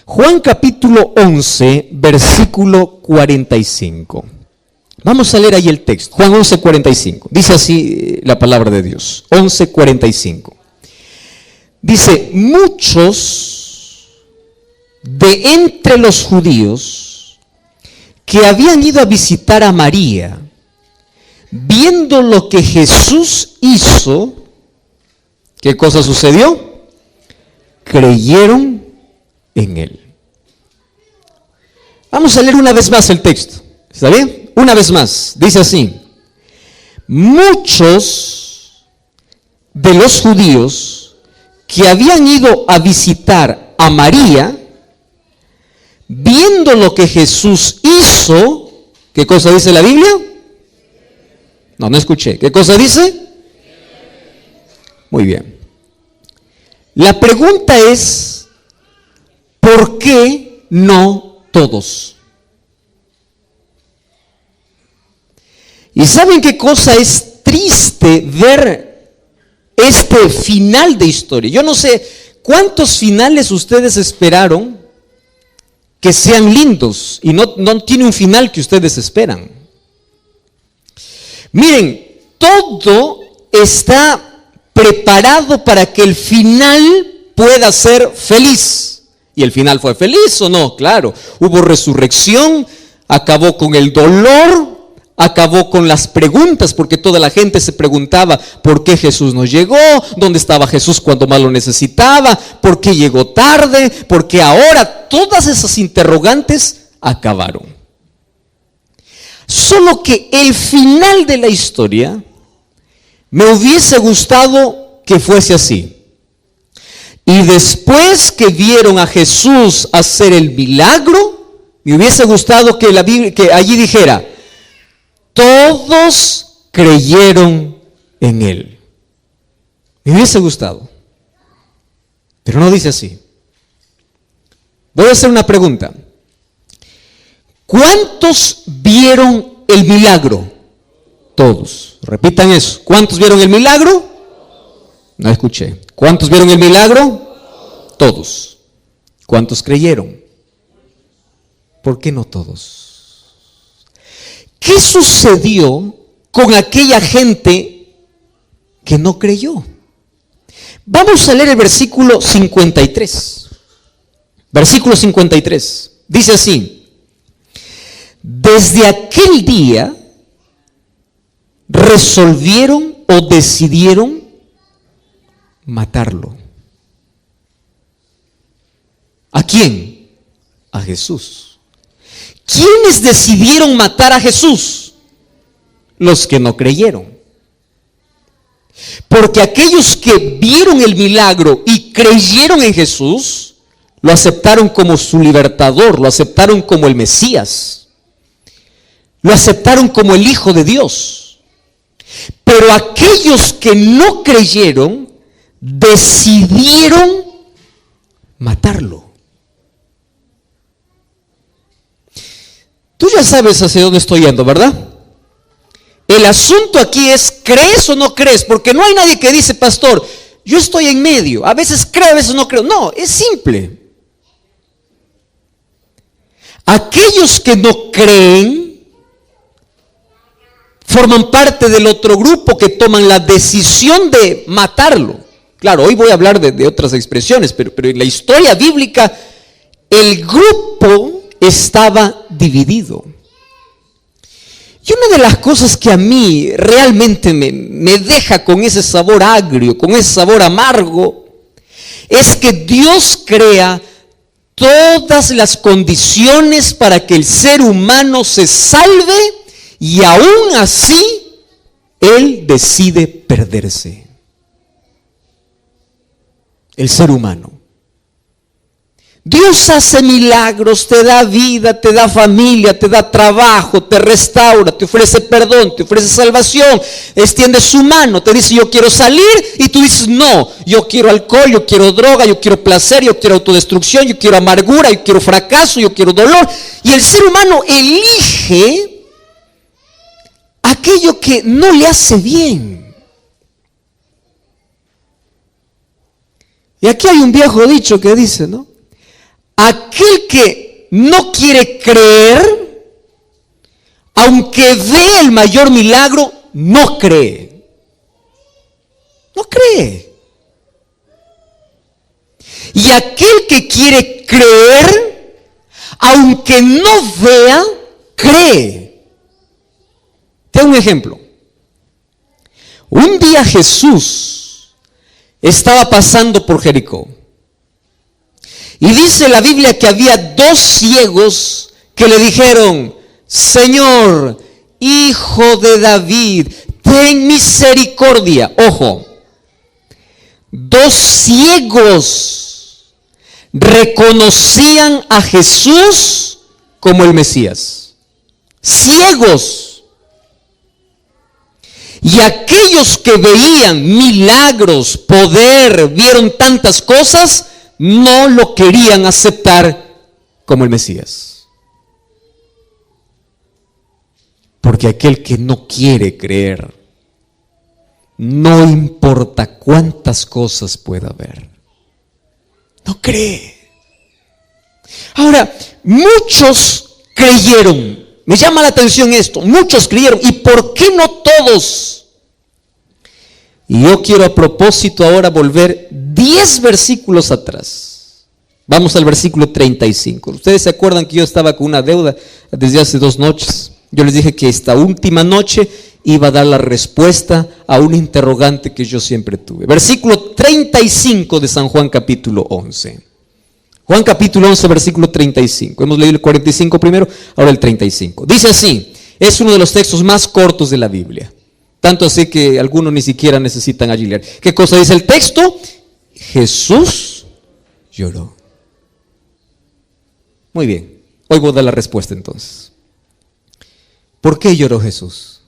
Juan capítulo 11, versículo 45. Vamos a leer ahí el texto. Juan 11, 45. Dice así la palabra de Dios. 11, 45. Dice, muchos de entre los judíos que habían ido a visitar a María, viendo lo que Jesús hizo, ¿qué cosa sucedió? Creyeron en él. Vamos a leer una vez más el texto. ¿Está bien? Una vez más. Dice así: muchos de los judíos que habían ido a visitar a María, viendo lo que Jesús hizo, ¿qué cosa dice la Biblia? No escuché. ¿Qué cosa dice? Muy bien. La pregunta es, ¿por qué no todos? ¿Y saben qué cosa es triste ver este final de historia? Yo no sé cuántos finales ustedes esperaron que sean lindos y no tiene un final que ustedes esperan. Miren, todo está preparado para que el final pueda ser feliz. ¿Y el final fue feliz o no? Claro, hubo resurrección, acabó con el dolor, acabó con las preguntas, porque toda la gente se preguntaba por qué Jesús no llegó, dónde estaba Jesús cuando más lo necesitaba, por qué llegó tarde, por qué ahora. Todas esas interrogantes acabaron. Solo que el final de la historia me hubiese gustado que fuese así. Y después que vieron a Jesús hacer el milagro, me hubiese gustado que allí dijera: todos creyeron en él. Me hubiese gustado. Pero no dice así. Voy a hacer una pregunta. ¿Cuántos vieron el milagro? Todos. Repitan eso. ¿Cuántos vieron el milagro? No escuché. ¿Cuántos vieron el milagro? Todos. ¿Cuántos creyeron? ¿Por qué no todos? ¿Qué sucedió con aquella gente que no creyó? Vamos a leer el versículo 53. Versículo 53. Dice así: desde aquel día resolvieron o decidieron matarlo. ¿A quién? A Jesús. ¿Quiénes decidieron matar a Jesús? Los que no creyeron. Porque aquellos que vieron el milagro y creyeron en Jesús, lo aceptaron como su libertador, lo aceptaron como el Mesías, lo aceptaron como el Hijo de Dios. Pero aquellos que no creyeron, decidieron matarlo. Tú ya sabes hacia dónde estoy yendo, ¿verdad? El asunto aquí es, ¿crees o no crees? Porque no hay nadie que dice: pastor, yo estoy en medio, a veces creo, a veces no creo. No, es simple. Aquellos que no creen forman parte del otro grupo que toman la decisión de matarlo. Claro, hoy voy a hablar de otras expresiones, pero en la historia bíblica el grupo estaba dividido. Y una de las cosas que a mí realmente me deja con ese sabor agrio, con ese sabor amargo, es que Dios crea todas las condiciones para que el ser humano se salve, y aún así Él decide perderse. El ser humano. Dios hace milagros, te da vida, te da familia, te da trabajo, te restaura, te ofrece perdón, te ofrece salvación, extiende su mano, te dice: yo quiero salir, y tú dices: no, yo quiero alcohol, yo quiero droga, yo quiero placer, yo quiero autodestrucción, yo quiero amargura, yo quiero fracaso, yo quiero dolor. Y el ser humano elige aquello que no le hace bien. Y aquí hay un viejo dicho que dice, ¿no? aquel que no quiere creer, aunque ve el mayor milagro, no cree. No cree. Y aquel que quiere creer, aunque no vea, cree. Te doy un ejemplo. Un día Jesús estaba pasando por Jericó. Y dice la Biblia que había 2 ciegos que le dijeron: Señor, Hijo de David, ten misericordia. Ojo, 2 ciegos reconocían a Jesús como el Mesías. Ciegos. Y aquellos que veían milagros, poder, vieron tantas cosas, no lo querían aceptar como el Mesías. Porque aquel que no quiere creer, no importa cuántas cosas pueda haber, no cree. Ahora, muchos creyeron. Me llama la atención esto. Muchos creyeron. ¿Y por qué no todos? Y yo quiero a propósito ahora volver 10 versículos atrás. Vamos al versículo 35. Ustedes se acuerdan que yo estaba con una deuda desde hace 2 noches. Yo les dije que esta última noche iba a dar la respuesta a un interrogante que yo siempre tuve. Versículo 35 de San Juan capítulo 11. Juan capítulo 11, versículo 35. Hemos leído el 45 primero, ahora el 35. Dice así, es uno de los textos más cortos de la Biblia. Tanto así que algunos ni siquiera necesitan allí leer. ¿Qué cosa dice el texto? Jesús lloró. Muy bien, hoy voy a dar la respuesta entonces. ¿Por qué lloró Jesús?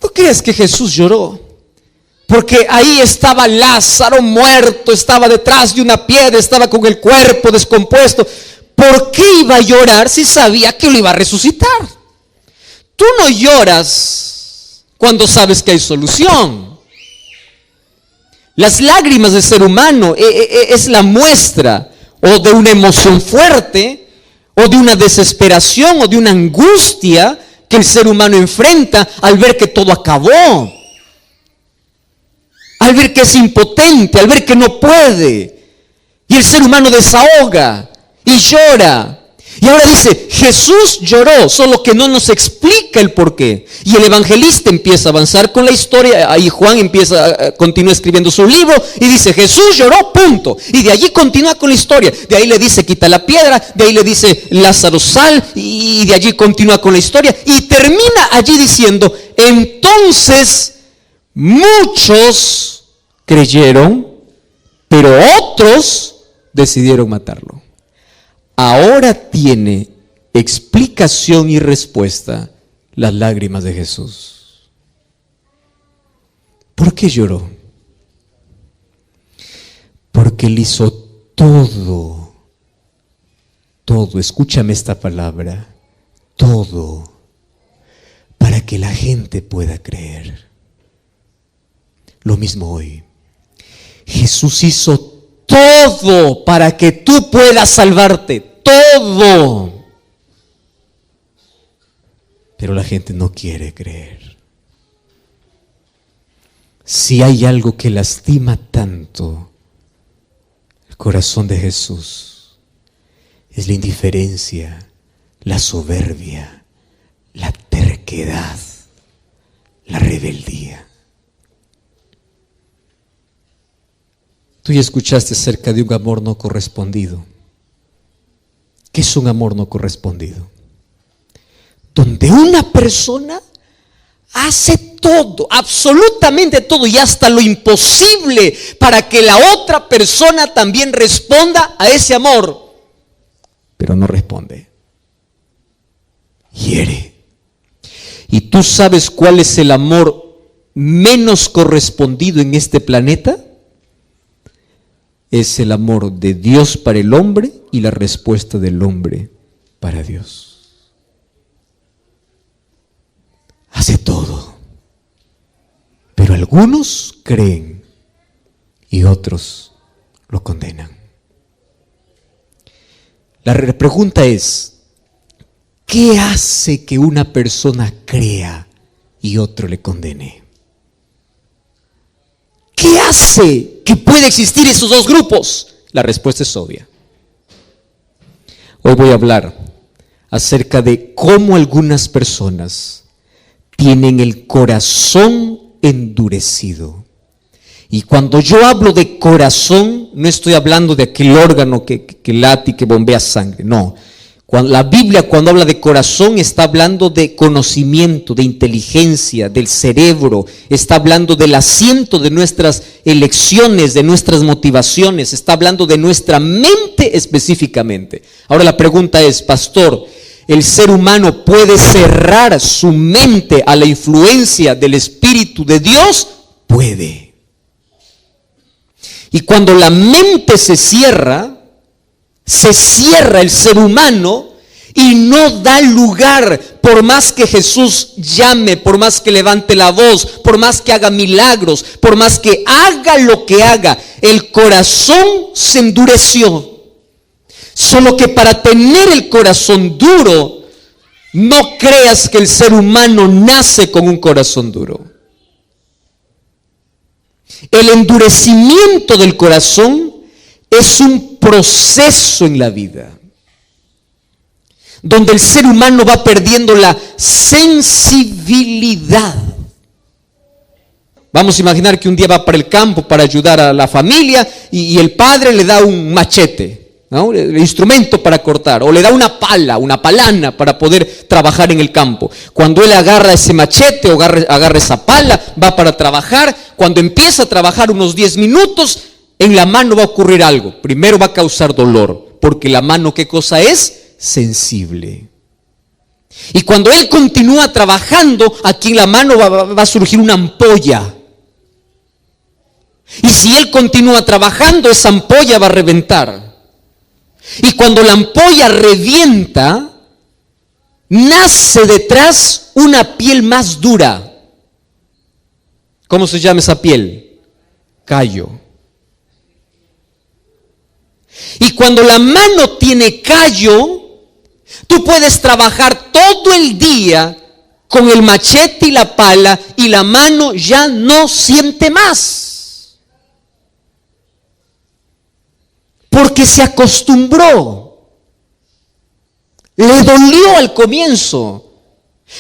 ¿No crees que Jesús lloró? Porque ahí estaba Lázaro muerto, estaba detrás de una piedra, estaba con el cuerpo descompuesto. ¿Por qué iba a llorar si sabía que lo iba a resucitar? Tú no lloras cuando sabes que hay solución. Las lágrimas del ser humano es la muestra o de una emoción fuerte, o de una desesperación, o de una angustia que el ser humano enfrenta al ver que todo acabó. Al ver que es impotente, al ver que no puede. Y el ser humano desahoga y llora. Y ahora dice, Jesús lloró, solo que no nos explica el por qué. Y el evangelista empieza a avanzar con la historia. Ahí Juan continúa escribiendo su libro y dice, Jesús lloró, punto. Y de allí continúa con la historia. De ahí le dice, quita la piedra. De ahí le dice, Lázaro, sal. Y de allí continúa con la historia. Y termina allí diciendo, entonces muchos creyeron, pero otros decidieron matarlo. Ahora tiene explicación y respuesta las lágrimas de Jesús. ¿Por qué lloró? Porque él hizo todo, escúchame esta palabra, todo, para que la gente pueda creer. Lo mismo hoy. Jesús hizo todo para que tú puedas salvarte. Todo. Pero la gente no quiere creer. Si hay algo que lastima tanto el corazón de Jesús, es la indiferencia, la soberbia, la terquedad, la rebeldía. Tú ya escuchaste acerca de un amor no correspondido. ¿Qué es un amor no correspondido? Donde una persona hace todo, absolutamente todo, y hasta lo imposible para que la otra persona también responda a ese amor, pero no responde. Hiere. ¿Y tú sabes cuál es el amor menos correspondido en este planeta? Es el amor de Dios para el hombre y la respuesta del hombre para Dios. Hace todo, pero algunos creen y otros lo condenan. La pregunta es, ¿qué hace que una persona crea y otro le condene? ¿Qué hace que pueda existir esos dos grupos? La respuesta es obvia. Hoy voy a hablar acerca de cómo algunas personas tienen el corazón endurecido. Y cuando yo hablo de corazón, no estoy hablando de aquel órgano que late y que bombea sangre, no. La Biblia, cuando habla de corazón, está hablando de conocimiento, de inteligencia, del cerebro, está hablando del asiento de nuestras elecciones, de nuestras motivaciones, está hablando de nuestra mente específicamente. Ahora la pregunta es, pastor, ¿el ser humano puede cerrar su mente a la influencia del Espíritu de Dios? Puede. Y cuando la mente se cierra el ser humano y no da lugar, por más que Jesús llame, por más que levante la voz, por más que haga milagros, por más que haga lo que haga, el corazón se endureció. Solo que para tener el corazón duro, no creas que el ser humano nace con un corazón duro. El endurecimiento del corazón es un proceso en la vida, donde el ser humano va perdiendo la sensibilidad. Vamos a imaginar que un día va para el campo para ayudar a la familia y el padre le da un machete, ¿no? El instrumento para cortar, o le da una pala, una palana para poder trabajar en el campo. Cuando él agarra ese machete o agarra esa pala, va para trabajar. Cuando empieza a trabajar unos 10 minutos, en la mano va a ocurrir algo. Primero va a causar dolor, porque la mano, ¿qué cosa es? Sensible. Y cuando él continúa trabajando, aquí en la mano va a surgir una ampolla. Y si él continúa trabajando, esa ampolla va a reventar. Y cuando la ampolla revienta, nace detrás una piel más dura. ¿Cómo se llama esa piel? Callo. Y cuando la mano tiene callo, tú puedes trabajar todo el día con el machete y la pala y la mano ya no siente más. Porque se acostumbró. Le dolió al comienzo.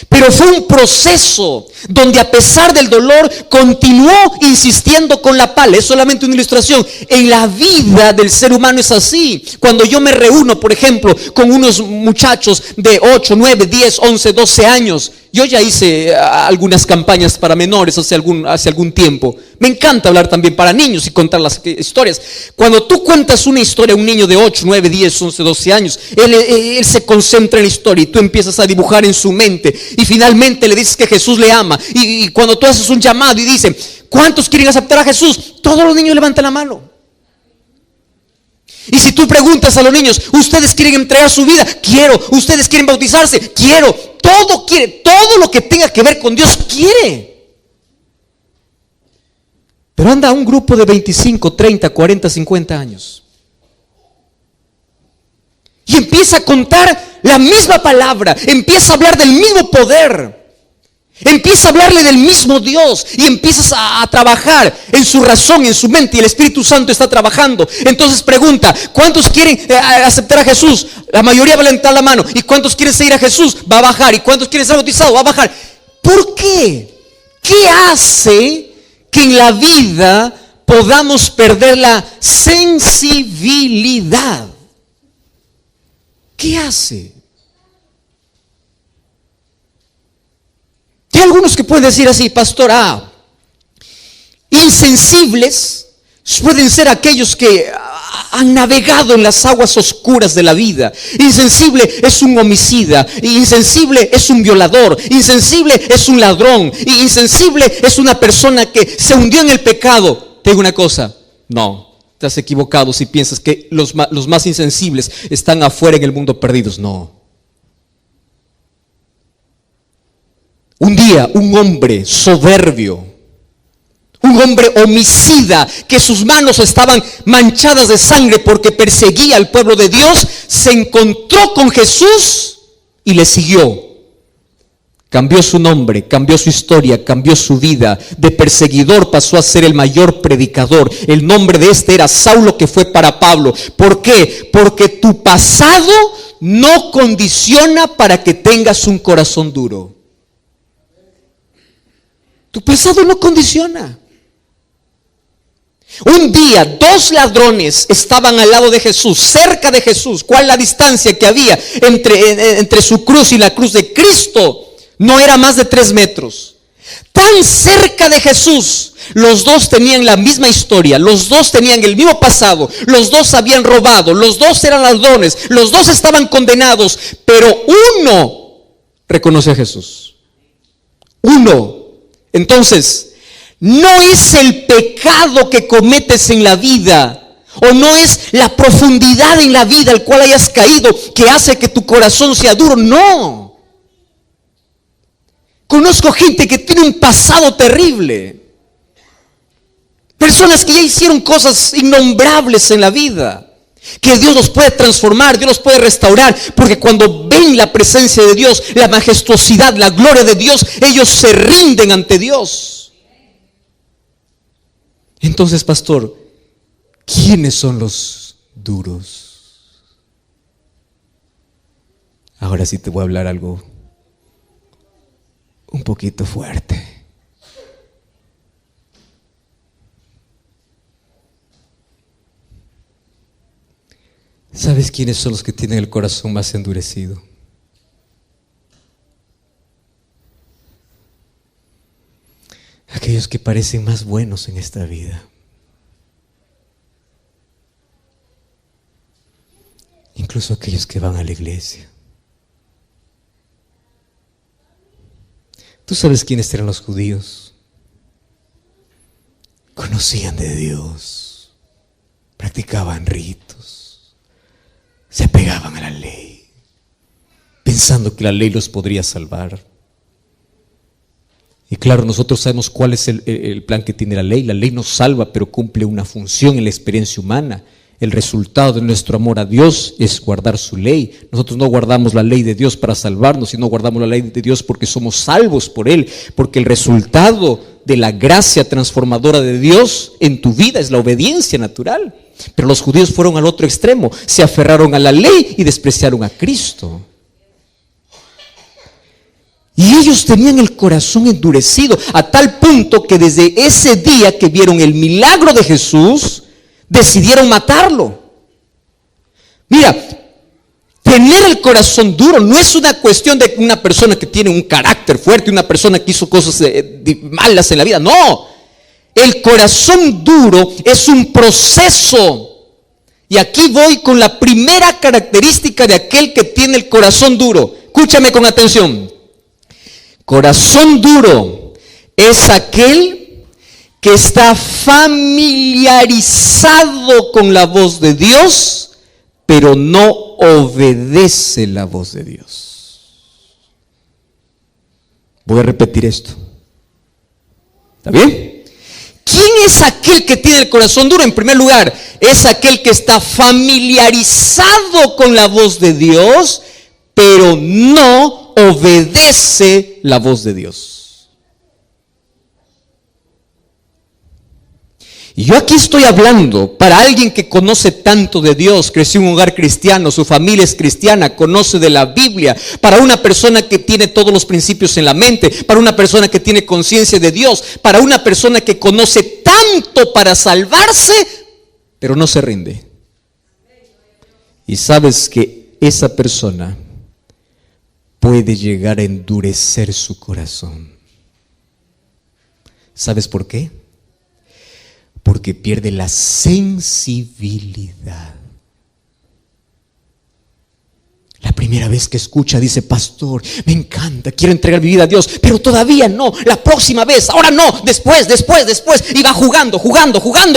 Pero fue un proceso donde a pesar del dolor continuó insistiendo con la pala. Es solamente una ilustración. En la vida del ser humano es así. Cuando yo me reúno, por ejemplo, con unos muchachos de 8, 9, 10, 11, 12 años. Yo ya hice algunas campañas para menores hace algún tiempo. Me encanta hablar también para niños y contar las historias. Cuando tú cuentas una historia a un niño de 8, 9, 10, 11, 12 años, él se concentra en la historia y tú empiezas a dibujar en su mente. Y finalmente le dices que Jesús le ama. Y cuando tú haces un llamado y dicen, ¿cuántos quieren aceptar a Jesús? Todos los niños levantan la mano. Y si tú preguntas a los niños, ¿ustedes quieren entregar su vida? Quiero. ¿Ustedes quieren bautizarse? Quiero. Todo quiere. Todo lo que tenga que ver con Dios quiere. Pero anda un grupo de 25, 30, 40, 50 años. Y empieza a contar la misma palabra. Empieza a hablar del mismo poder. Empieza a hablarle del mismo Dios y empiezas a trabajar en su razón, en su mente, y el Espíritu Santo está trabajando. Entonces pregunta, ¿cuántos quieren aceptar a Jesús? La mayoría va a levantar la mano. ¿Y cuántos quieren seguir a Jesús? Va a bajar. ¿Y cuántos quieren ser bautizados? Va a bajar. ¿Por qué? ¿Qué hace que en la vida podamos perder la sensibilidad? ¿Qué hace? Hay algunos que pueden decir así, pastor, insensibles pueden ser aquellos que han navegado en las aguas oscuras de la vida. Insensible es un homicida, insensible es un violador, insensible es un ladrón, insensible es una persona que se hundió en el pecado. Te digo una cosa, no, te has equivocado si piensas que los más insensibles están afuera en el mundo perdidos. No. Un día un hombre soberbio, Un hombre homicida, que sus manos estaban manchadas de sangre porque perseguía al pueblo de Dios, se encontró con Jesús y le siguió. Cambió su nombre, cambió su historia, cambió su vida. De perseguidor pasó a ser el mayor predicador. El nombre de este era Saulo, que fue para Pablo. ¿Por qué? Porque tu pasado no condiciona para que tengas un corazón duro. Tu pasado no condiciona. Un día, 2 ladrones estaban al lado de Jesús, cerca de Jesús. ¿Cuál la distancia que había entre su cruz y la cruz de Cristo? No era más de 3 metros. Tan cerca de Jesús. Los dos tenían la misma historia, los dos tenían el mismo pasado, los dos habían robado, los dos eran ladrones, los dos estaban condenados, pero uno reconoce a Jesús. Uno. Entonces, no es el pecado que cometes en la vida, o no es la profundidad en la vida al cual hayas caído que hace que tu corazón sea duro. No. Conozco gente que tiene un pasado terrible. Personas que ya hicieron cosas innombrables en la vida. Que Dios los puede transformar, Dios los puede restaurar. Porque cuando ven la presencia de Dios, la majestuosidad, la gloria de Dios, ellos se rinden ante Dios. Entonces, pastor, ¿quiénes son los duros? Ahora sí te voy a hablar algo un poquito fuerte. ¿Sabes quiénes son los que tienen el corazón más endurecido? Aquellos que parecen más buenos en esta vida. Incluso aquellos que van a la iglesia. ¿Tú sabes quiénes eran los judíos? Conocían de Dios, practicaban ritos, se apegaban a la ley, pensando que la ley los podría salvar. Y claro, nosotros sabemos cuál es el plan que tiene la ley. La ley nos salva, pero cumple una función en la experiencia humana. El resultado de nuestro amor a Dios es guardar su ley. Nosotros no guardamos la ley de Dios para salvarnos, sino guardamos la ley de Dios porque somos salvos por Él. Porque el resultado de la gracia transformadora de Dios en tu vida es la obediencia natural. Pero los judíos fueron al otro extremo. Se aferraron a la ley y despreciaron a Cristo. Y ellos tenían el corazón endurecido a tal punto que desde ese día que vieron el milagro de Jesús, decidieron matarlo. Mira, tener el corazón duro no es una cuestión de una persona que tiene un carácter fuerte, una persona que hizo cosas malas en la vida. No, el corazón duro es un proceso. Y aquí voy con la primera característica de aquel que tiene el corazón duro. Escúchame con atención. Corazón duro es aquel que está familiarizado con la voz de Dios, pero no obedece la voz de Dios. Voy a repetir esto. ¿Está bien? ¿Quién es aquel que tiene el corazón duro? En primer lugar, es aquel que está familiarizado con la voz de Dios, pero no obedece la voz de Dios. Y yo aquí estoy hablando para alguien que conoce tanto de Dios, creció en un hogar cristiano, su familia es cristiana, conoce de la Biblia, para una persona que tiene todos los principios en la mente, para una persona que tiene conciencia de Dios, para una persona que conoce tanto para salvarse, pero no se rinde. Y sabes que esa persona puede llegar a endurecer su corazón. ¿Sabes por qué? Porque pierde la sensibilidad. La primera vez que escucha dice: pastor, me encanta, quiero entregar mi vida a Dios, pero todavía no, la próxima vez, ahora no, después, y va jugando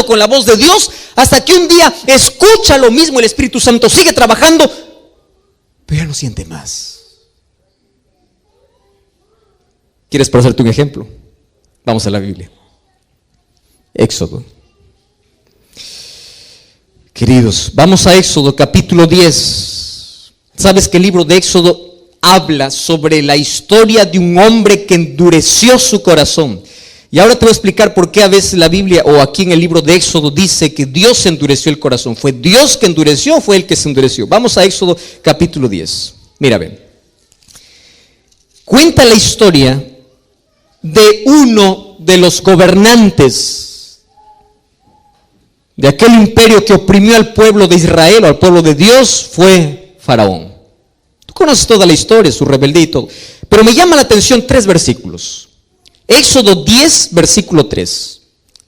con la voz de Dios, hasta que un día escucha lo mismo, el Espíritu Santo sigue trabajando, pero ya no siente más. ¿Quieres para hacerte un ejemplo? Vamos a la Biblia. Éxodo. Queridos, vamos a Éxodo capítulo 10. Sabes que el libro de Éxodo habla sobre la historia de un hombre que endureció su corazón. Y ahora te voy a explicar por qué a veces la Biblia o aquí en el libro de Éxodo dice que Dios endureció el corazón. ¿Fue Dios que endureció o fue Él que se endureció? Vamos a Éxodo capítulo 10. Mira, ven. Cuenta la historia de uno de los gobernantes de aquel imperio que oprimió al pueblo de Israel o al pueblo de Dios, fue Faraón. Tú conoces toda la historia, su rebeldía y todo. Pero me llama la atención 3 versículos. Éxodo 10, versículo 3.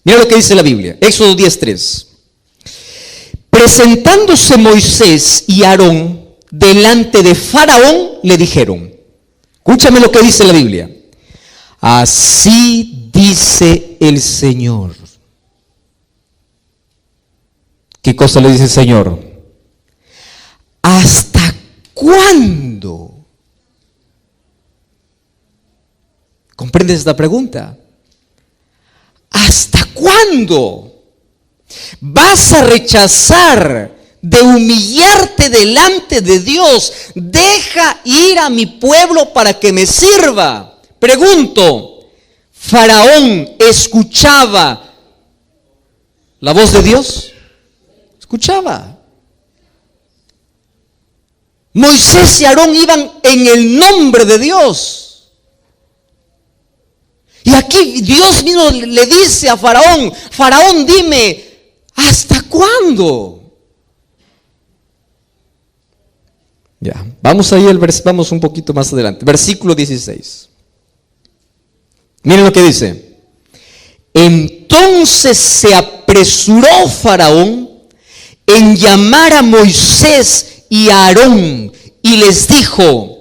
Mira lo que dice la Biblia. Éxodo 10, 3. Presentándose Moisés y Aarón delante de Faraón, le dijeron, escúchame lo que dice la Biblia. Así dice el Señor. ¿Qué cosa le dice el Señor? ¿Hasta cuándo? ¿Comprendes esta pregunta? ¿Hasta cuándo vas a rechazar de humillarte delante de Dios? Deja ir a mi pueblo para que me sirva. Pregunto, ¿Faraón escuchaba la voz de Dios? Escuchaba. Moisés y Aarón iban en el nombre de Dios. Y aquí Dios mismo le dice a Faraón, Faraón, dime, ¿hasta cuándo? Ya, vamos ahí, vamos un poquito más adelante. Versículo 16. Miren lo que dice. Entonces se apresuró Faraón en llamar a Moisés y a Aarón y les dijo,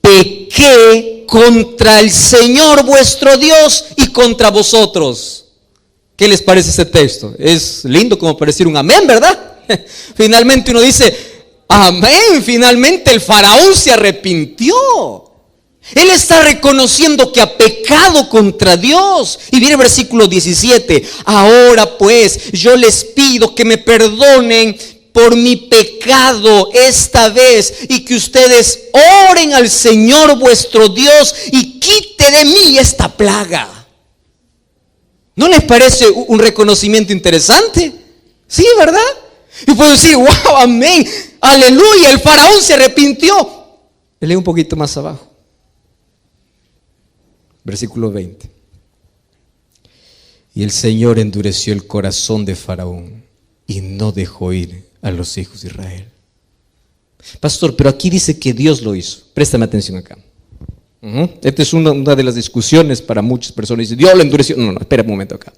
pequé contra el Señor vuestro Dios y contra vosotros. ¿Qué les parece ese texto? Es lindo como para decir un amén, ¿verdad? Finalmente uno dice, amén, finalmente el faraón se arrepintió. Él está reconociendo que ha pecado contra Dios. Y viene el versículo 17. Ahora pues yo les pido que me perdonen por mi pecado esta vez, y que ustedes oren al Señor vuestro Dios y quite de mí esta plaga. ¿No les parece un reconocimiento interesante? Sí, ¿verdad? Y puedo decir, wow, amén, aleluya, el faraón se arrepintió. Lee un poquito más abajo. Versículo 20. Y el Señor endureció el corazón de Faraón y no dejó ir a los hijos de Israel. Pastor, pero aquí dice que Dios lo hizo. Préstame atención acá. Esta es una de las discusiones para muchas personas. Dice, Dios lo endureció. No, espera un momento acá.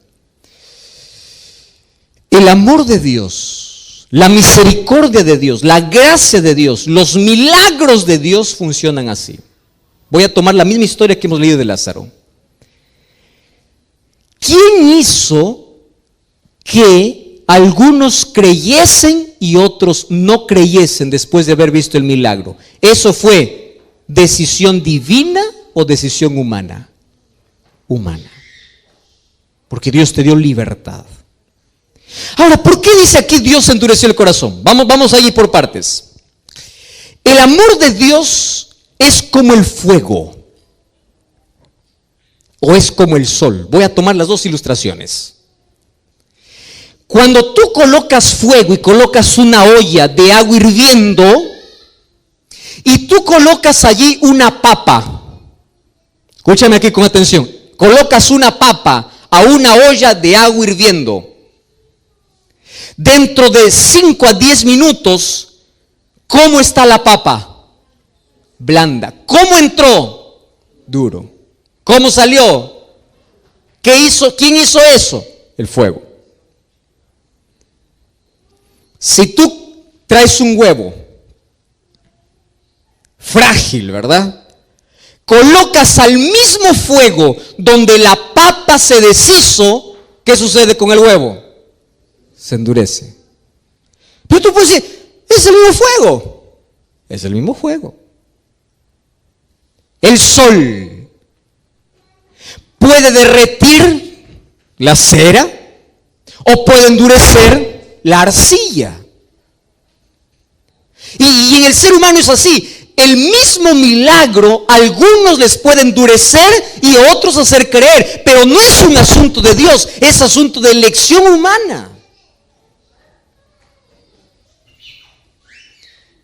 El amor de Dios, la misericordia de Dios, la gracia de Dios, los milagros de Dios funcionan así. Voy a tomar la misma historia que hemos leído de Lázaro. ¿Quién hizo que algunos creyesen y otros no creyesen después de haber visto el milagro? ¿Eso fue decisión divina o decisión humana? Humana. Porque Dios te dio libertad. Ahora, ¿por qué dice aquí Dios endureció el corazón? Vamos a ir por partes. El amor de Dios es como el fuego o es como el sol. Voy a tomar las dos ilustraciones. Cuando tú colocas fuego y colocas una olla de agua hirviendo y tú colocas allí una papa, escúchame aquí con atención, colocas una papa a una olla de agua hirviendo, dentro de 5 a 10 minutos, ¿cómo está la papa? Blanda. ¿Cómo entró? Duro. ¿Cómo salió? ¿Qué hizo? ¿Quién hizo eso? El fuego. Si tú traes un huevo frágil, ¿verdad? Colocas al mismo fuego donde la papa se deshizo, ¿qué sucede con el huevo? Se endurece. Pero tú puedes decir, es el mismo fuego. Es el mismo fuego. El sol puede derretir la cera, o puede endurecer la arcilla. Y en el ser humano es así. El mismo milagro a algunos les puede endurecer y a otros hacer creer, pero no es un asunto de Dios, es asunto de elección humana.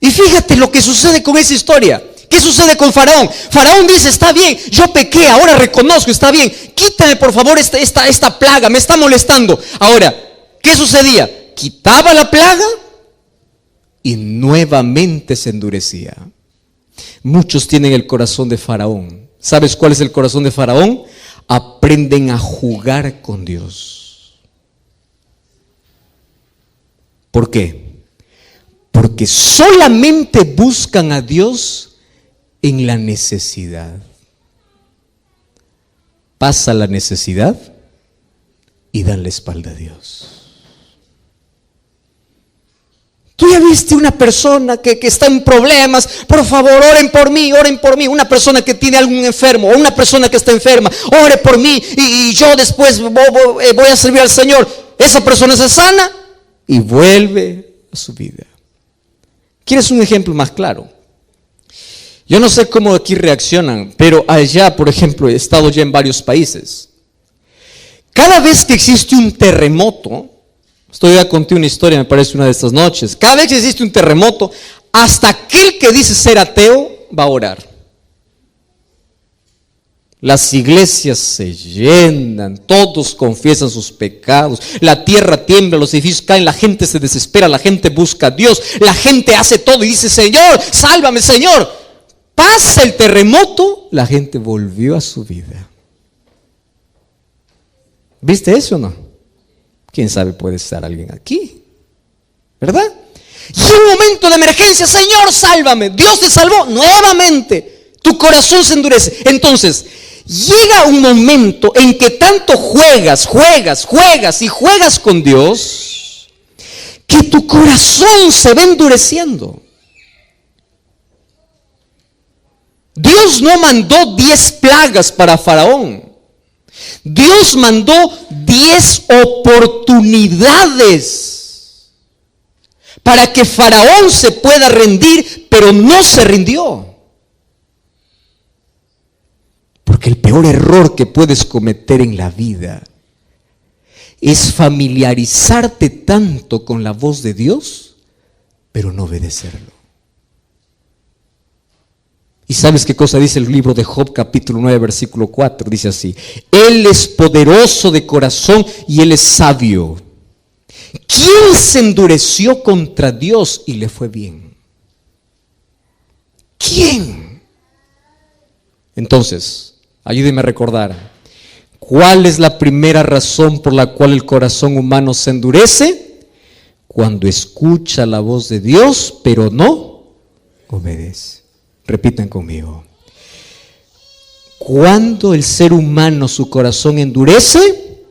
Y fíjate lo que sucede con esa historia. ¿Qué sucede con Faraón? Faraón dice, está bien, yo pequé, ahora reconozco, está bien, quítame por favor esta plaga, me está molestando. Ahora, ¿qué sucedía? Quitaba la plaga y nuevamente se endurecía. Muchos tienen el corazón de Faraón. ¿Sabes cuál es el corazón de Faraón? Aprenden a jugar con Dios. ¿Por qué? Porque solamente buscan a Dios en la necesidad. Pasa la necesidad y dan la espalda a Dios. Tú ya viste una persona que está en problemas, por favor oren por mí, una persona que tiene algún enfermo, o una persona que está enferma, ore por mí y yo después voy a servir al Señor. Esa persona se sana y vuelve a su vida. ¿Quieres un ejemplo más claro? Yo no sé cómo aquí reaccionan, pero allá, por ejemplo, he estado ya en varios países. Cada vez que existe un terremoto, estoy a contar una historia, me parece una de estas noches. Cada vez que existe un terremoto, hasta aquel que dice ser ateo va a orar. Las iglesias se llenan, todos confiesan sus pecados, la tierra tiembla, los edificios caen, la gente se desespera, la gente busca a Dios, la gente hace todo y dice, Señor, sálvame, Señor. Pasa el terremoto, la gente volvió a su vida. ¿Viste eso o no? ¿Quién sabe? Puede estar alguien aquí, ¿verdad? Y en un momento de emergencia, Señor, sálvame. Dios te salvó nuevamente. Tu corazón se endurece. Entonces, llega un momento en que tanto juegas con Dios, que tu corazón se va endureciendo. Dios no mandó 10 plagas para Faraón. Dios mandó 10 oportunidades para que Faraón se pueda rendir, pero no se rindió. Porque el peor error que puedes cometer en la vida es familiarizarte tanto con la voz de Dios, pero no obedecerlo. ¿Y sabes qué cosa dice el libro de Job, capítulo 9, versículo 4? Dice así: Él es poderoso de corazón y Él es sabio. ¿Quién se endureció contra Dios y le fue bien? ¿Quién? Entonces, ayúdeme a recordar, ¿cuál es la primera razón por la cual el corazón humano se endurece? Cuando escucha la voz de Dios, pero no obedece. Repitan conmigo. ¿Cuándo el ser humano su corazón endurece?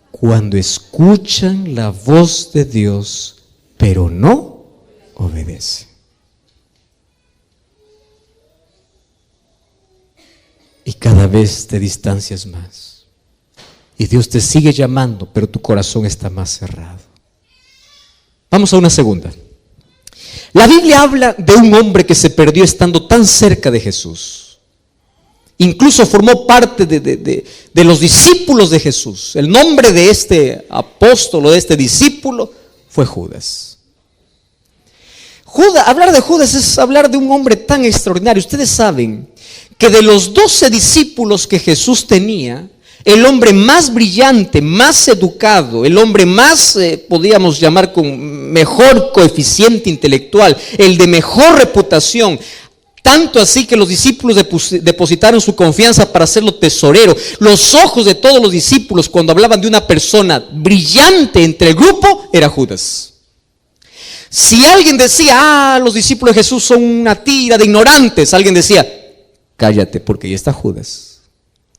Cuando escuchan la voz de Dios, pero no obedece. Y cada vez te distancias más. Y Dios te sigue llamando, pero tu corazón está más cerrado. Vamos a una segunda. La Biblia habla de un hombre que se perdió estando tan cerca de Jesús. Incluso formó parte de los discípulos de Jesús. El nombre de este apóstol o de este discípulo fue Judas. Hablar de Judas es hablar de un hombre tan extraordinario. Ustedes saben que de los 12 discípulos que Jesús tenía, el hombre más brillante, más educado, el hombre más, podríamos llamar con mejor coeficiente intelectual, el de mejor reputación, tanto así que los discípulos depositaron su confianza para hacerlo tesorero. Los ojos de todos los discípulos cuando hablaban de una persona brillante entre el grupo, era Judas. Si alguien decía, los discípulos de Jesús son una tira de ignorantes, alguien decía, cállate porque ahí está Judas.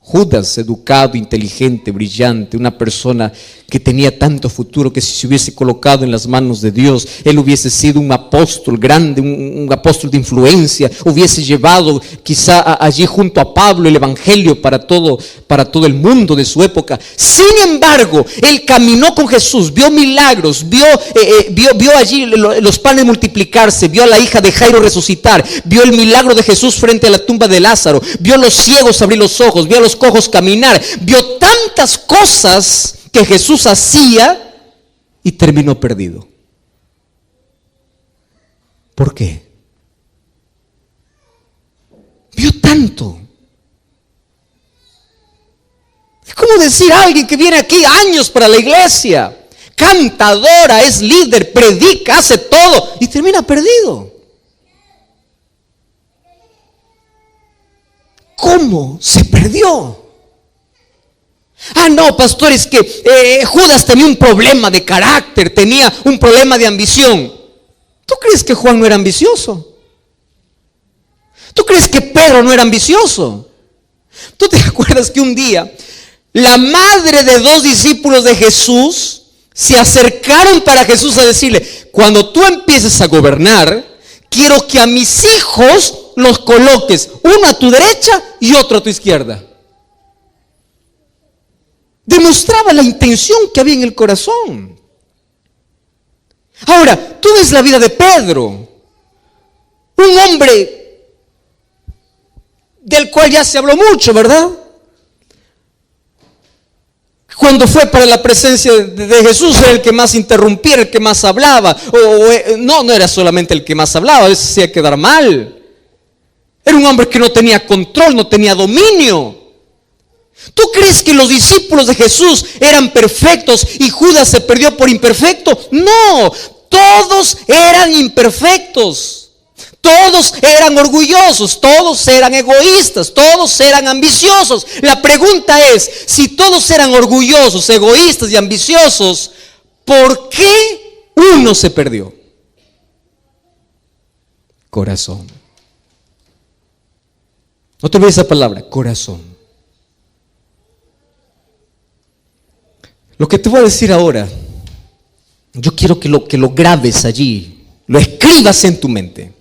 Judas, educado, inteligente, brillante, una persona que tenía tanto futuro que si se hubiese colocado en las manos de Dios, él hubiese sido un apóstol grande, un apóstol de influencia, hubiese llevado quizá allí junto a Pablo el evangelio para todo el mundo de su época. Sin embargo, él caminó con Jesús, vio milagros, vio allí los panes multiplicarse, vio a la hija de Jairo resucitar, vio el milagro de Jesús frente a la tumba de Lázaro, vio a los ciegos abrir los ojos, vio a los cojos caminar, vio tantas cosas que Jesús hacía y terminó perdido. ¿Por qué? Vio tanto. Es como decir a alguien que viene aquí años para la iglesia, cantadora, es líder, predica, hace todo y termina perdido. ¿Cómo se perdió? Ah, no, pastor, es que Judas tenía un problema de carácter, tenía un problema de ambición. ¿Tú crees que Juan no era ambicioso? ¿Tú crees que Pedro no era ambicioso? ¿Tú te acuerdas que un día la madre de 2 discípulos de Jesús se acercaron para Jesús a decirle: cuando tú empieces a gobernar, quiero que a mis hijos los coloques, uno a tu derecha y otro a tu izquierda? Demostraba la intención que había en el corazón. Ahora, tú ves la vida de Pedro, un hombre del cual ya se habló mucho, ¿verdad? Cuando fue para la presencia de Jesús era el que más interrumpía, el que más hablaba. No era solamente el que más hablaba, a veces hacía quedar mal. Era un hombre que no tenía control, no tenía dominio. ¿Tú crees que los discípulos de Jesús eran perfectos y Judas se perdió por imperfecto? No, todos eran imperfectos. Todos eran orgullosos, todos eran egoístas, todos eran ambiciosos. La pregunta es, si todos eran orgullosos, egoístas y ambiciosos, ¿por qué uno se perdió? Corazón. No te olvides esa palabra, corazón. Lo que te voy a decir ahora, yo quiero que lo grabes allí, lo escribas en tu mente.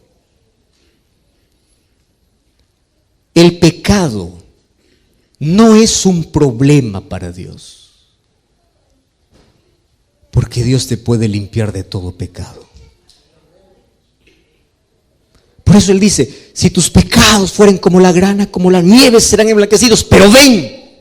El pecado no es un problema para Dios, porque Dios te puede limpiar de todo pecado. Por eso Él dice: si tus pecados fueren como la grana, como la nieve, serán emblanquecidos. Pero ven,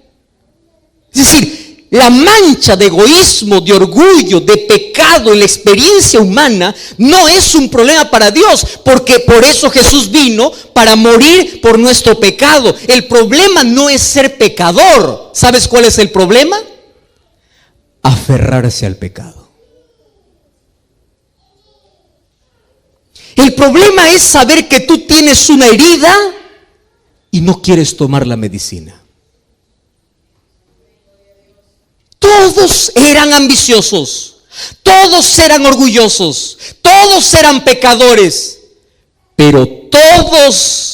es decir, la mancha de egoísmo, de orgullo, de pecado en la experiencia humana no es un problema para Dios, porque por eso Jesús vino, para morir por nuestro pecado. El problema no es ser pecador. ¿Sabes cuál es el problema? Aferrarse al pecado. El problema es saber que tú tienes una herida y no quieres tomar la medicina. Todos eran ambiciosos, todos eran orgullosos, todos eran pecadores, pero todos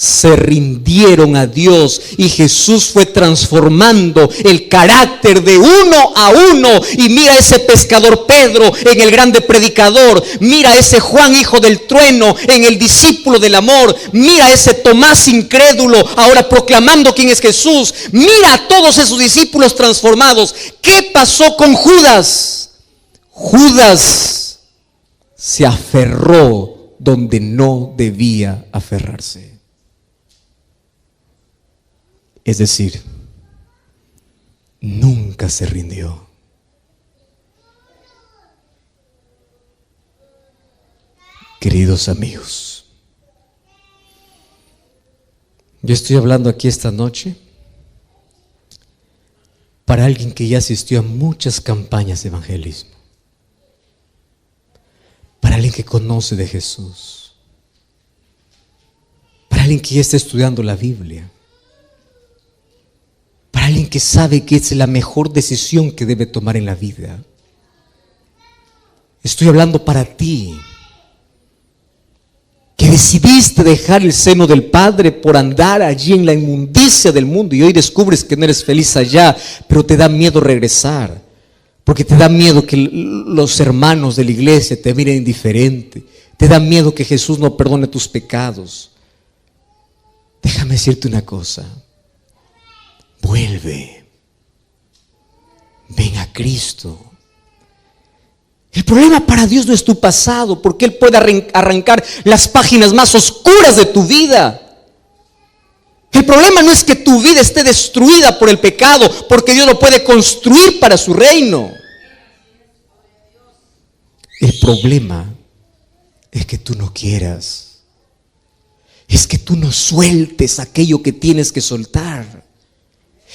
se rindieron a Dios y Jesús fue transformando el carácter de uno a uno. Y mira ese pescador Pedro en el grande predicador, mira ese Juan hijo del trueno en el discípulo del amor, mira ese Tomás incrédulo ahora proclamando quién es Jesús, mira a todos esos discípulos transformados. ¿Qué pasó con Judas? Judas se aferró donde no debía aferrarse. Es decir, nunca se rindió. Queridos amigos, yo estoy hablando aquí esta noche para alguien que ya asistió a muchas campañas de evangelismo, para alguien que conoce de Jesús, para alguien que ya está estudiando la Biblia, para alguien que sabe que es la mejor decisión que debe tomar en la vida. Estoy hablando para ti, que decidiste dejar el seno del Padre por andar allí en la inmundicia del mundo y hoy descubres que no eres feliz allá, pero te da miedo regresar, porque te da miedo que los hermanos de la iglesia te miren indiferente, te da miedo que Jesús no perdone tus pecados. Déjame decirte una cosa, vuelve, ven a Cristo. El problema para Dios no es tu pasado, porque Él puede arrancar las páginas más oscuras de tu vida. El problema no es que tu vida esté destruida por el pecado, porque Dios lo puede construir para su reino. El problema es que tú no quieras, es que tú no sueltes aquello que tienes que soltar,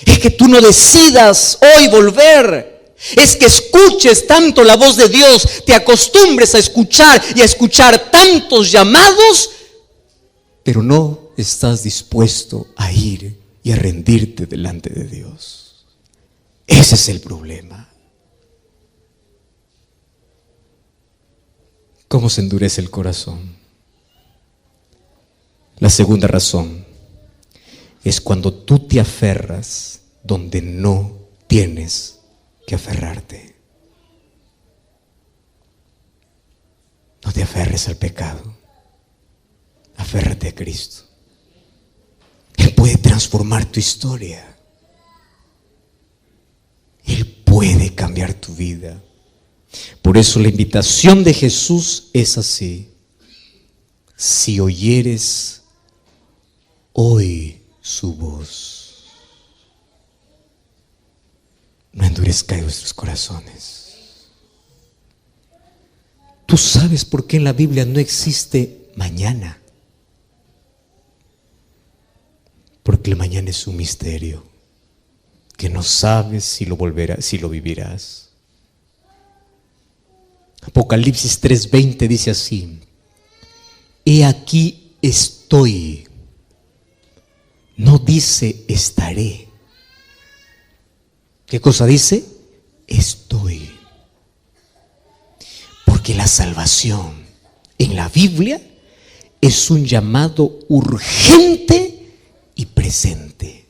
es que tú no decidas hoy volver. Es que escuches tanto la voz de Dios, te acostumbres a escuchar y a escuchar tantos llamados, pero no estás dispuesto a ir y a rendirte delante de Dios. Ese es el problema. ¿Cómo se endurece el corazón? La segunda razón es cuando tú te aferras donde no tienes que aferrarte. No te aferres al pecado, aférrate a Cristo. Él puede transformar tu historia, Él puede cambiar tu vida. Por eso la invitación de Jesús es así: si oyeres hoy su voz, no endurezcáis vuestros corazones. ¿Tú sabes por qué en la Biblia no existe mañana? Porque el mañana es un misterio que no sabes si lo vivirás. Apocalipsis 3:20 dice así: he aquí estoy. No dice estaré. ¿Qué cosa dice? Estoy. Porque la salvación en la Biblia es un llamado urgente y presente.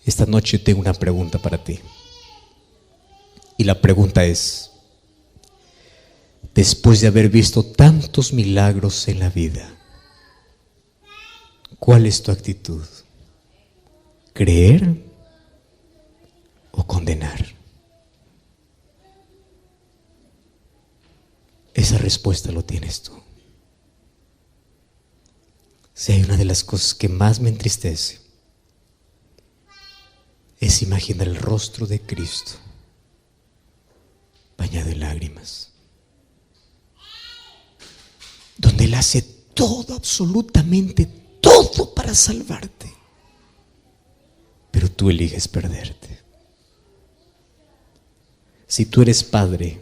Esta noche tengo una pregunta para ti. Y la pregunta es: después de haber visto tantos milagros en la vida, ¿cuál es tu actitud? ¿Creer o condenar? Esa respuesta lo tienes tú. Si hay una de las cosas que más me entristece, es imaginar el rostro de Cristo bañado en lágrimas, donde Él hace todo, absolutamente todo para salvarte, pero tú eliges perderte. Si tú eres padre,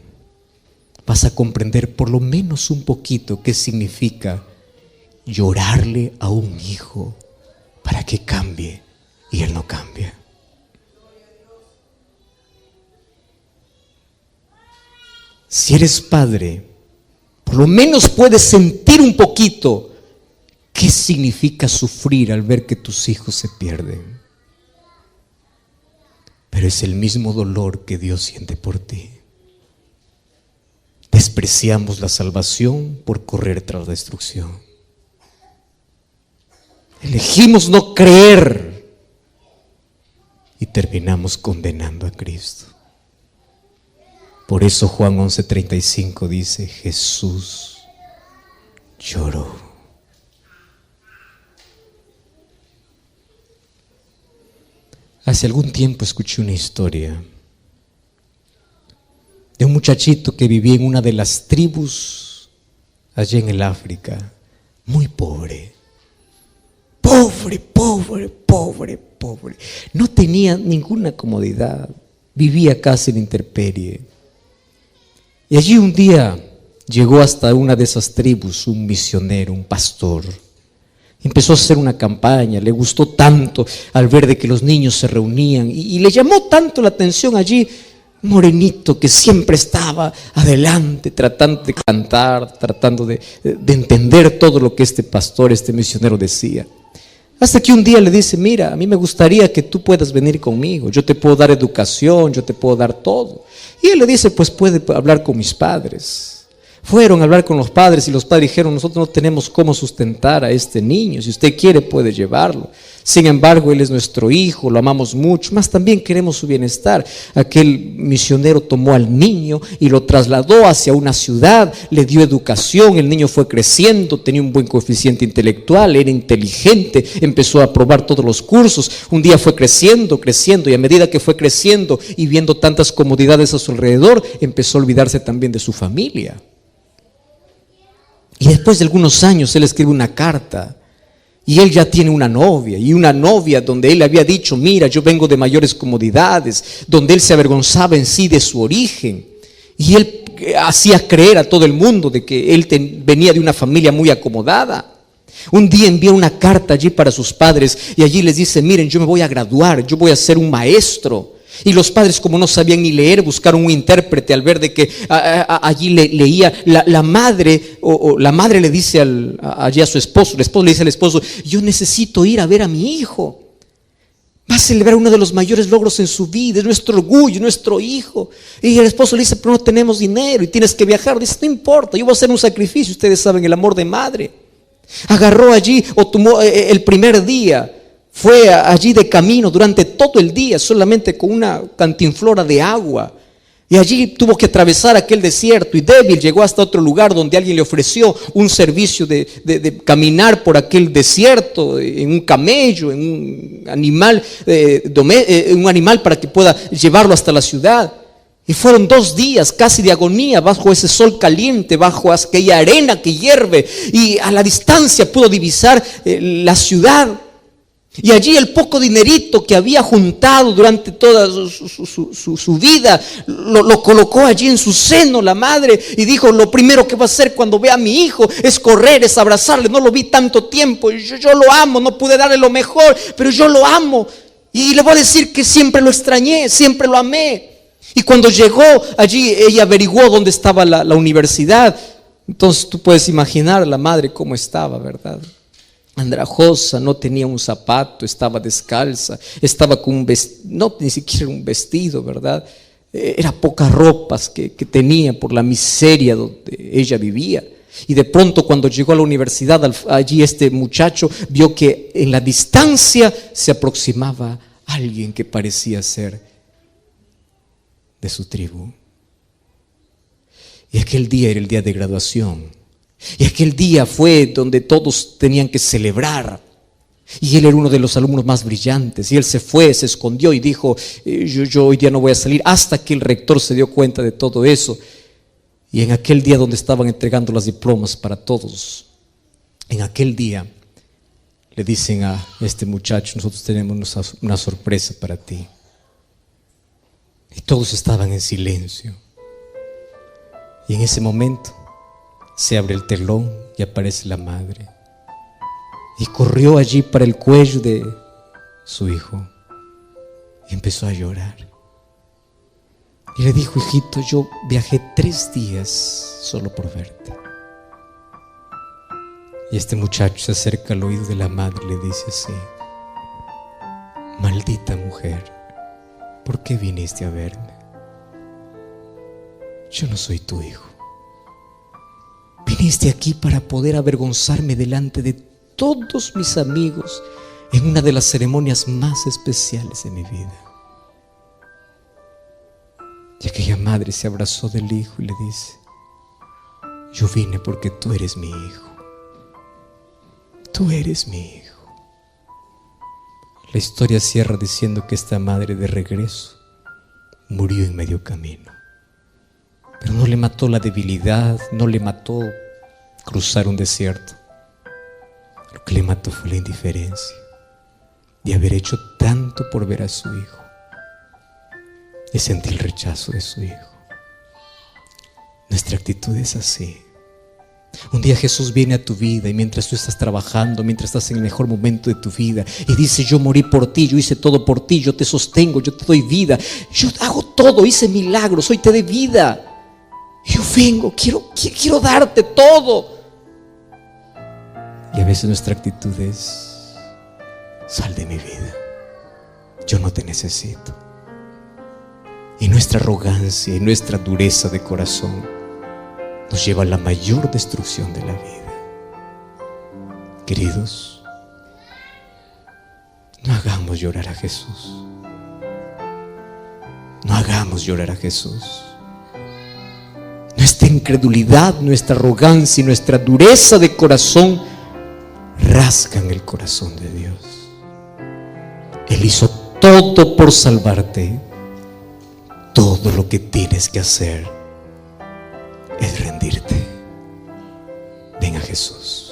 vas a comprender por lo menos un poquito qué significa llorarle a un hijo para que cambie y él no cambia. Si eres padre, por lo menos puedes sentir un poquito qué significa sufrir al ver que tus hijos se pierden. Pero es el mismo dolor que Dios siente por ti. Despreciamos la salvación por correr tras la destrucción. Elegimos no creer y terminamos condenando a Cristo. Por eso Juan 11:35 dice: Jesús lloró. Hace algún tiempo escuché una historia de un muchachito que vivía en una de las tribus allá en el África, muy pobre. Pobre. No tenía ninguna comodidad, vivía casi en la intemperie. Y allí un día llegó hasta una de esas tribus un misionero, un pastor. Empezó a hacer una campaña, le gustó tanto al ver de que los niños se reunían y le llamó tanto la atención allí un morenito que siempre estaba adelante, tratando de cantar, tratando de entender todo lo que este pastor, este misionero decía. Hasta que un día le dice: mira, a mí me gustaría que tú puedas venir conmigo, yo te puedo dar educación, yo te puedo dar todo. Y él le dice: pues puede hablar con mis padres. Fueron a hablar con los padres y los padres dijeron: nosotros no tenemos cómo sustentar a este niño, si usted quiere puede llevarlo. Sin embargo, él es nuestro hijo, lo amamos mucho, más también queremos su bienestar. Aquel misionero tomó al niño y lo trasladó hacia una ciudad, le dio educación, el niño fue creciendo, tenía un buen coeficiente intelectual, era inteligente, empezó a aprobar todos los cursos. Un día fue creciendo y a medida que fue creciendo y viendo tantas comodidades a su alrededor, empezó a olvidarse también de su familia. Y después de algunos años él escribe una carta y él ya tiene una novia donde él le había dicho: mira, yo vengo de mayores comodidades, donde él se avergonzaba en sí de su origen y él hacía creer a todo el mundo de que él venía de una familia muy acomodada. Un día envía una carta allí para sus padres y allí les dice: miren, yo me voy a graduar, yo voy a ser un maestro. Y los padres, como no sabían ni leer, buscaron un intérprete al ver de que allí leía la madre, o la madre le dice allí a su esposo, el esposo le dice al esposo: yo necesito ir a ver a mi hijo, va a celebrar uno de los mayores logros en su vida, es nuestro orgullo, nuestro hijo. Y el esposo le dice: pero no tenemos dinero y tienes que viajar. Dice: no importa, yo voy a hacer un sacrificio. Ustedes saben el amor de madre. Agarró allí, o tomó el primer día, fue allí de camino durante todo el día, solamente con una cantinflora de agua. Y allí tuvo que atravesar aquel desierto y débil llegó hasta otro lugar donde alguien le ofreció un servicio de caminar por aquel desierto en un camello, en un animal para que pueda llevarlo hasta la ciudad. Y fueron 2 días casi de agonía bajo ese sol caliente, bajo aquella arena que hierve, y a la distancia pudo divisar la ciudad. Y allí el poco dinerito que había juntado durante toda su vida, lo colocó allí en su seno la madre y dijo: lo primero que va a hacer cuando vea a mi hijo es correr, es abrazarle. No lo vi tanto tiempo, yo lo amo, no pude darle lo mejor, pero yo lo amo. Y le voy a decir que siempre lo extrañé, siempre lo amé. Y cuando llegó allí, ella averiguó dónde estaba la universidad. Entonces tú puedes imaginar a la madre cómo estaba, ¿verdad? Andrajosa, no tenía un zapato, estaba descalza, estaba con un vestido, no, ni siquiera un vestido, ¿verdad? Era pocas ropas que tenía por la miseria donde ella vivía. Y de pronto, cuando llegó a la universidad, allí este muchacho vio que en la distancia se aproximaba alguien que parecía ser de su tribu. Y aquel día era el día de graduación. Y aquel día fue donde todos tenían que celebrar. Y él era uno de los alumnos más brillantes. Y él se fue, se escondió y dijo: yo hoy día no voy a salir. Hasta que el rector se dio cuenta de todo eso. Y en aquel día donde estaban entregando las diplomas para todos, en aquel día le dicen a este muchacho: nosotros tenemos una sorpresa para ti. Y todos estaban en silencio. Y en ese momento se abre el telón y aparece la madre. Y corrió allí para el cuello de su hijo y empezó a llorar. Y le dijo: hijito, yo viajé 3 días solo por verte. Y este muchacho se acerca al oído de la madre y le dice así: maldita mujer, ¿por qué viniste a verme? Yo no soy tu hijo. Viniste aquí para poder avergonzarme delante de todos mis amigos en una de las ceremonias más especiales de mi vida. Y aquella madre se abrazó del hijo y le dice: yo vine porque tú eres mi hijo. Tú eres mi hijo. La historia cierra diciendo que esta madre de regreso murió en medio camino. Pero no le mató la debilidad, no le mató cruzar un desierto. Lo que le mató fue la indiferencia de haber hecho tanto por ver a su hijo y sentir el rechazo de su hijo. Nuestra actitud es así. Un día Jesús viene a tu vida y mientras tú estás trabajando, mientras estás en el mejor momento de tu vida y dice: yo morí por ti, yo hice todo por ti, yo te sostengo, yo te doy vida, yo hago todo, hice milagros, hoy te doy vida. Y yo vengo, quiero darte todo. Y a veces nuestra actitud es: sal de mi vida, yo no te necesito. Y nuestra arrogancia y nuestra dureza de corazón nos lleva a la mayor destrucción de la vida. Queridos, no hagamos llorar a Jesús. No hagamos llorar a Jesús. Nuestra incredulidad, nuestra arrogancia y nuestra dureza de corazón rasgan el corazón de Dios. Él hizo todo por salvarte. Todo lo que tienes que hacer es rendirte. Ven a Jesús.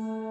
Amén.